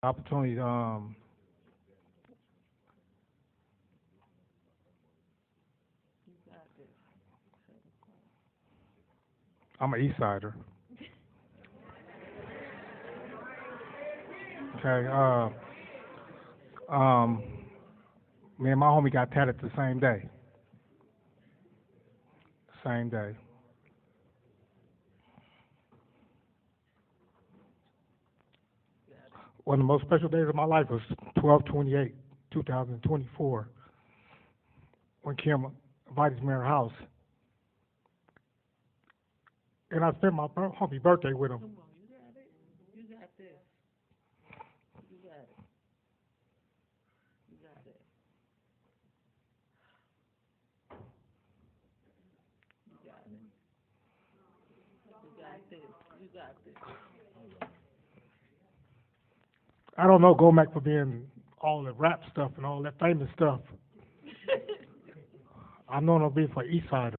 Opportunity. I'm an East Sider. Okay. Um, Me and my homie got tatted the same day. Same day. One of the most special days of my life was 12/28, 2024, when Kim invited me to her house, and I spent my homie birthday with him. I don't know Go Mac for being all the rap stuff and all that famous stuff. I know him being for East Side.